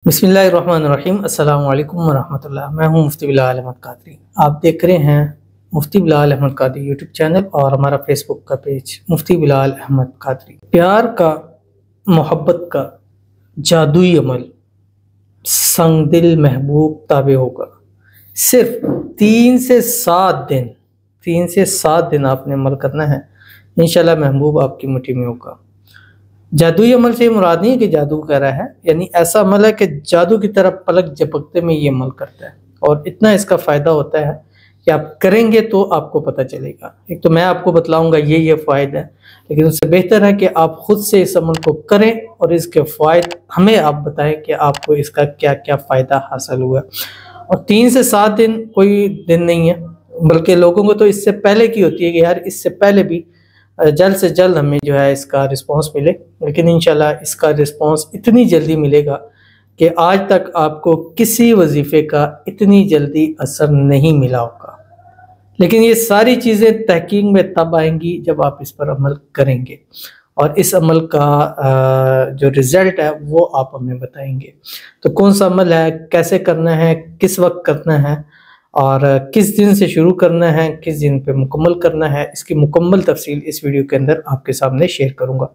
बिस्मिल्लाहिर्रहमानिर्रहीम। अस्सलाम वालेकुम वरहमतुल्लाह। मैं हूं मुफ्ती बिलाल अहमद कादरी। आप देख रहे हैं मुफ्ती बिलाल अहमद कादरी यूट्यूब चैनल और हमारा फेसबुक का पेज मुफ्ती बिलाल अहमद कादरी। प्यार का, मोहब्बत का जादुई अमल संग दिल महबूब ताबे होगा। सिर्फ 3 से 7 दिन आपने अमल करना है, इंशाल्लाह महबूब आपकी मुट्ठी में होगा। जादुई अमल से मुराद नहीं है कि जादू कर रहा है, यानी ऐसा अमल है कि जादू की तरह पलक झपकते में ये अमल करता है और इतना इसका फ़ायदा होता है कि आप करेंगे तो आपको पता चलेगा। एक तो मैं आपको बतलाऊंगा ये फ़ायदा है, लेकिन उससे बेहतर है कि आप खुद से इस अमल को करें और इसके फ़ायदे हमें आप बताएं कि आपको इसका क्या क्या फ़ायदा हासिल हुआ। और 3 से 7 दिन कोई दिन नहीं है, बल्कि लोगों को तो इससे पहले की होती है कि यार इससे पहले भी जल्द से जल्द हमें जो है इसका रिस्पांस मिले, लेकिन इंशाल्लाह इसका रिस्पांस इतनी जल्दी मिलेगा कि आज तक आपको किसी वजीफ़े का इतनी जल्दी असर नहीं मिला होगा। लेकिन ये सारी चीज़ें तहकीक में तब आएंगी जब आप इस पर अमल करेंगे और इस अमल का जो रिज़ल्ट है वो आप हमें बताएंगे। तो कौन सा अमल है, कैसे करना है, किस वक्त करना है और किस दिन से शुरू करना है, किस दिन पे मुकम्मल करना है, इसकी मुकम्मल तफसील इस वीडियो के अंदर आपके सामने शेयर करूंगा।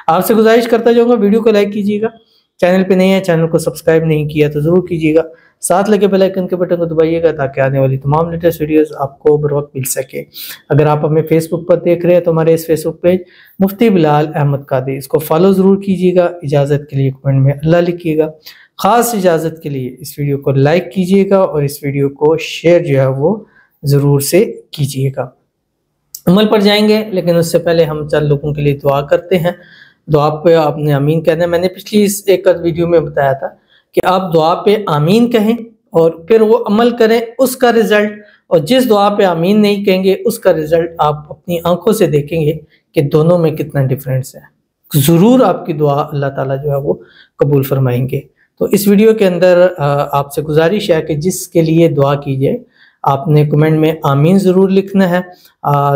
आपसे गुजारिश करता जाऊंगा, वीडियो को लाइक कीजिएगा, चैनल पे नए हैं चैनल को सब्सक्राइब नहीं किया तो ज़रूर कीजिएगा, साथ लगे बेल आइकन के बटन को दबाइएगा ताकि आने वाली तमाम लेटेस्ट वीडियोस आपको बर वक्त मिल सके। अगर आप हमें फेसबुक पर देख रहे हैं तो हमारे इस फेसबुक पेज मुफ्ती बिलाल अहमद कादरी, इसको फॉलो ज़रूर कीजिएगा। इजाज़त के लिए कमेंट में अल्लाह लिखिएगा। ख़ास इजाज़त के लिए इस वीडियो को लाइक कीजिएगा और इस वीडियो को शेयर जो है वो ज़रूर से कीजिएगा। अमल पर जाएंगे, लेकिन उससे पहले हम चंद लोगों के लिए दुआ करते हैं। दुआ पे आपने आमीन कहना है। मैंने पिछली इस एक वीडियो में बताया था कि आप दुआ पे आमीन कहें और फिर वो अमल करें, उसका रिज़ल्ट, और जिस दुआ पे आमीन नहीं कहेंगे उसका रिज़ल्ट आप अपनी आंखों से देखेंगे कि दोनों में कितना डिफरेंस है। ज़रूर आपकी दुआ अल्लाह ताला जो है वो कबूल फरमाएंगे। तो इस वीडियो के अंदर आपसे गुजारिश है कि जिसके लिए दुआ कीजिए आपने कमेंट में आमीन ज़रूर लिखना है।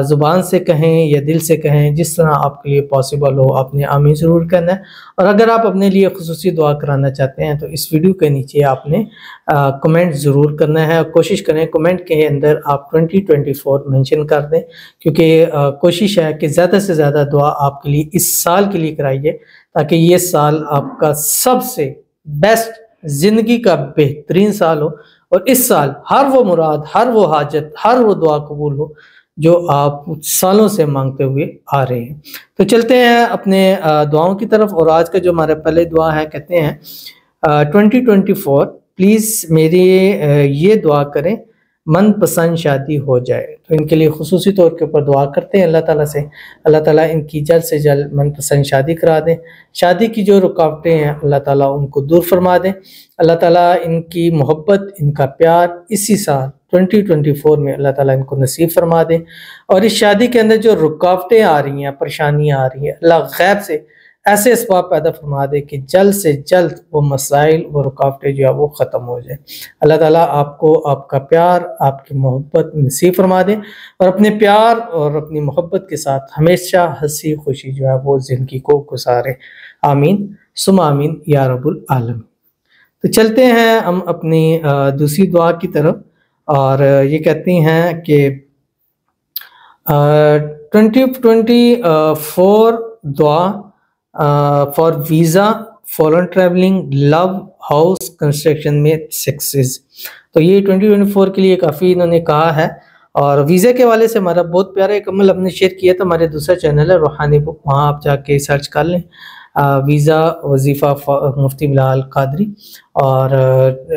ज़ुबान से कहें या दिल से कहें, जिस तरह आपके लिए पॉसिबल हो आपने आमीन ज़रूर करना है। और अगर आप अपने लिए खुसूसी दुआ कराना चाहते हैं तो इस वीडियो के नीचे आपने कमेंट ज़रूर करना है। कोशिश करें कमेंट के अंदर आप 2024 मेंशन कर दें, क्योंकि कोशिश है कि ज़्यादा से ज़्यादा दुआ आपके लिए इस साल के लिए कराइए ताकि ये साल आपका सबसे बेस्ट ज़िंदगी का बेहतरीन साल हो और इस साल हर वो मुराद, हर वो हाजत, हर वो दुआ कबूल हो जो आप सालों से मांगते हुए आ रहे हैं। तो चलते हैं अपने दुआओं की तरफ। और आज का जो हमारा पहले दुआ है, कहते हैं 2024 प्लीज़ मेरी ये दुआ करें मनपसंद शादी हो जाए। तो इनके लिए खुसूसी तौर के ऊपर दुआ करते हैं अल्लाह ताला से, अल्लाह ताला इनकी जल्द से जल्द मनपसंद शादी करा दें। शादी की जो रुकावटें हैं अल्लाह ताला उनको दूर फरमा दें। अल्लाह ताला इनकी मोहब्बत, इनका प्यार इसी साल 2024 में अल्लाह ताला इनको नसीब फरमा दें। और इस शादी के अंदर जो रुकावटें आ रही हैं, परेशानियाँ आ रही हैं, अल्लाह गैब से ऐसे असबाब पैदा फरमा दे कि जल्द से जल्द वो मसाइल, वो रुकावटें जो है वो ख़त्म हो जाए। अल्लाह ताला आपको आपका प्यार, आपकी मोहब्बत नसीब फरमा दे और अपने प्यार और अपनी मोहब्बत के साथ हमेशा हंसी खुशी जो है वो ज़िंदगी को गुजारे। आमीन सुमा आमीन या रब्बुल आलमीन। तो चलते हैं हम अपनी दूसरी दुआ की तरफ। और ये कहती हैं कि 2024 दुआ for visa, foreign travelling, love, house construction में सक्सेस। तो ये 2024 के लिए काफ़ी इन्होंने कहा है। और वीज़ा के हवाले से हमारा बहुत प्यारा एक अमल हमने शेयर किया था, हमारे दूसरा चैनल है रूहानी बुक, वहाँ आप जाके सर्च कर लें वीज़ा वजीफ़ा मुफ्ती बिलाल कादरी। और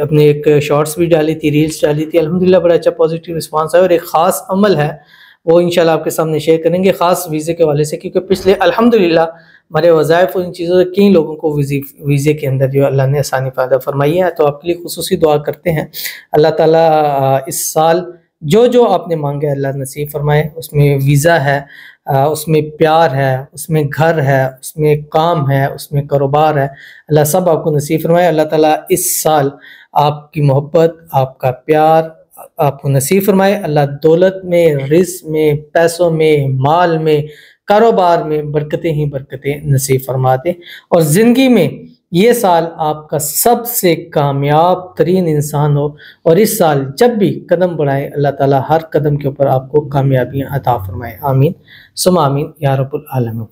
अपने एक शॉर्ट्स भी डाली थी, रील्स डाली थी, अल्हम्दुलिल्लाह बड़ा अच्छा पॉजिटिव रिस्पांस है। और एक ख़ास अमल है वो इंशाल्लाह आपके सामने शेयर करेंगे ख़ास वीज़े के हवाले से, क्योंकि पिछले अल्हम्दुलिल्लाह हमारे वज़ाइफ और इन चीज़ों से कई लोगों को वीज़े के अंदर जो अल्लाह ने आसानी पैदा फरमाई है। तो आपके लिए खुसूसी दुआ करते हैं अल्लाह ताला इस साल जो जो आपने मांगे अल्लाह नसीब फरमाए। उसमें वीज़ा है, उसमें प्यार है, उसमें घर है, उसमें काम है, उसमें कारोबार है, अल्लाह सब आपको नसीब फरमाए। अल्लाह ताला इस साल आपकी मोहब्बत, आपका प्यार आपको नसीब फरमाए। अल्लाह दौलत में, रिज़्क़ में, पैसों में, माल में, कारोबार में बरकतें ही बरकतें नसीब फरमा दे और ज़िंदगी में ये साल आपका सबसे कामयाब तरीन इंसान हो, और इस साल जब भी कदम बढ़ाए अल्लाह ताला हर कदम के ऊपर आपको कामयाबियाँ अता फरमाए। आमीन सुम्मा आमीन या रब्बुल आलमीन।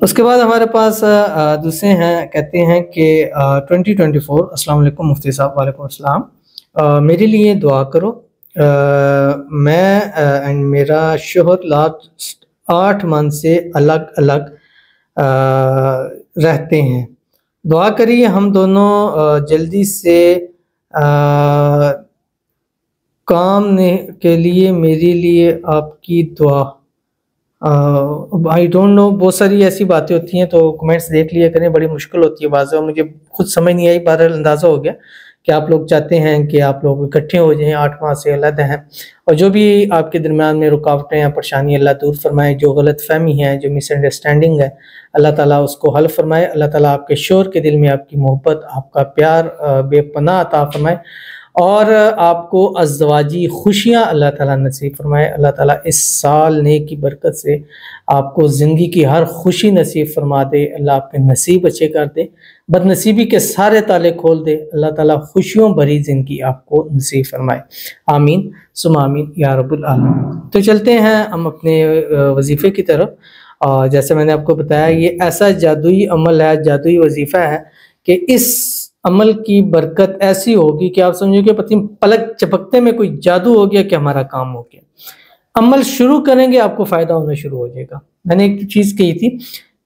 उसके बाद हमारे पास दूसरे हैं, कहते हैं कि 2024 अस्सलाम वालेकुम मुफ्ती साहब। वालेकुम अस्सलाम। मेरे लिए दुआ करो। मैं एंड मेरा शोहर लास्ट 8 मंथ से अलग अलग रहते हैं। दुआ करिए हम दोनों जल्दी से काम के लिए मेरे लिए आपकी दुआ। आई डोंट नो, बहुत सारी ऐसी बातें होती हैं तो कमेंट्स देख लिया करें, बड़ी मुश्किल होती है बाज़, मुझे खुद समझ नहीं आई। बहरहाल अंदाज़ा हो गया कि आप लोग चाहते हैं कि आप लोग इकट्ठे हो जाएं, 8 माह से अलग हैं, और जो भी आपके दरमियान में रुकावटें या परेशानी अल्लाह दूर फरमाए, जो गलत फहमी है, जो मिसअंडरस्टैंडिंग है, अल्लाह ताला उसको हल फरमाए। अल्लाह ताला आपके शोहर के दिल में आपकी मोहब्बत, आपका प्यार बेपनाह अता फरमाए, और आपको अज़वाजी खुशियाँ अल्लाह ताला नसीब फरमाए। अल्लाह ताला इस साल नेक की बरकत से आपको ज़िंदगी की हर खुशी नसीब फरमा दे। अल्लाह आपके नसीब अच्छे कर दे, बदनसीबी के सारे ताले खोल दे। अल्लाह ताला खुशियों भरी ज़िंदगी आपको नसीब फरमाए। आमीन सुम्मा आमीन या रब्बुल आलमीन। तो चलते हैं हम अपने वजीफ़े की तरफ। और जैसे मैंने आपको बताया, ये ऐसा जादुई अमल है, जादुई वजीफ़ा है कि इस अमल की बरकत ऐसी होगी कि आप समझो कि पति पलक झपकते में कोई जादू हो गया कि हमारा काम हो गया। अमल शुरू करेंगे आपको फ़ायदा होना शुरू हो जाएगा। मैंने एक चीज़ कही थी,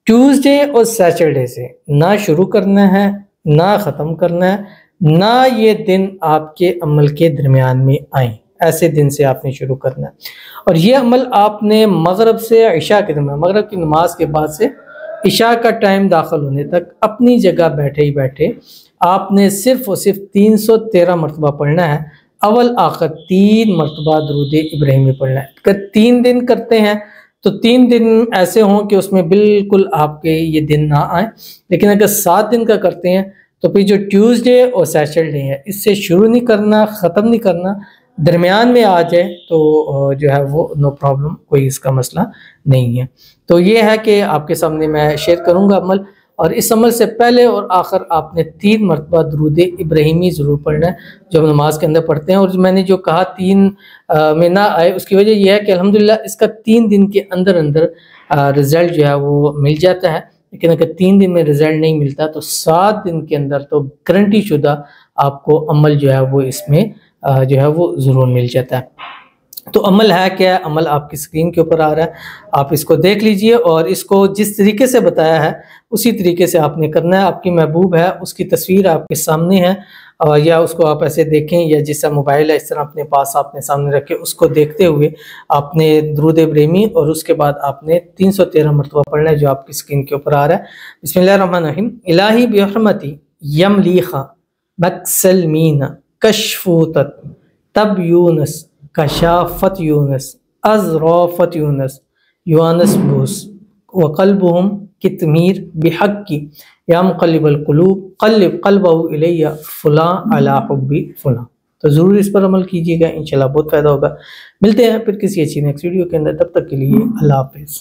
ट्यूसडे और सैटरडे से ना शुरू करना है, ना ख़त्म करना है, ना ये दिन आपके अमल के दरमियान में आए, ऐसे दिन से आपने शुरू करना है। और ये अमल आपने मगरब से इशा के दरमियान, मगरब की नमाज के बाद से इशा का टाइम दाखिल होने तक अपनी जगह बैठे ही बैठे आपने सिर्फ और सिर्फ 313 मरतबा पढ़ना है। अव्वल आखिर 3 मरतबा दुरूद इब्राहिमी पढ़ना है। अगर 3 दिन करते हैं तो 3 दिन ऐसे हों कि उसमें बिल्कुल आपके ये दिन ना आए, लेकिन अगर 7 दिन का करते हैं तो फिर जो ट्यूसडे और सैटरडे है, इससे शुरू नहीं करना, ख़त्म नहीं करना, दरमियान में आ जाए तो जो है वो नो प्रॉब्लम, कोई इसका मसला नहीं है। तो ये है कि आपके सामने मैं शेयर करूँगा अमल, और इस अमल से पहले और आखिर आपने 3 मरतबा दुरूद इब्राहिमी ज़रूर पढ़ना है जो हम नमाज के अंदर पढ़ते हैं। और मैंने जो कहा 3 में ना आए, उसकी वजह यह है कि अल्हम्दुलिल्लाह इसका 3 दिन के अंदर अंदर रिज़ल्ट जो है वो मिल जाता है। लेकिन अगर 3 दिन में रिज़ल्ट नहीं मिलता तो 7 दिन के अंदर तो गारंटी शुदा आपको अमल जो है वो इसमें जो है वो ज़रूर मिल जाता है। तो अमल है क्या? अमल आपकी स्क्रीन के ऊपर आ रहा है, आप इसको देख लीजिए, और इसको जिस तरीके से बताया है उसी तरीके से आपने करना है। आपकी महबूब है, उसकी तस्वीर आपके सामने है, या उसको आप ऐसे देखें, या जिसका मोबाइल है इस तरह अपने पास आपने सामने रखे, उसको देखते हुए आपने दुरूद इब्राहिमी और उसके बाद आपने 313 मरतबा पढ़ना है जो आपकी स्क्रीन के ऊपर आ रहा है। बिस्मिल्लाहिर्रहमानिर्रहीम। इलाही बिहरमती यमलीखा बक्सलमीना कशफूतत तब यूनस कशाफत यूनस अज़राफत यूनस युआनस बूस वक़ल्बुहुम कितमीर बिहक्की या मुक़ल्लिबल क़ुलूब क़ल्लिब क़ल्बहु इलैया फ़ुलां अला हुब्बी फ़ुलां। तो ज़रूर इस पर अमल कीजिएगा, इंशाल्लाह बहुत फ़ायदा होगा। मिलते हैं फिर किसी अच्छी नेक्स्ट वीडियो के अंदर, तब तक के लिए अल्लाह हाफ़िज़।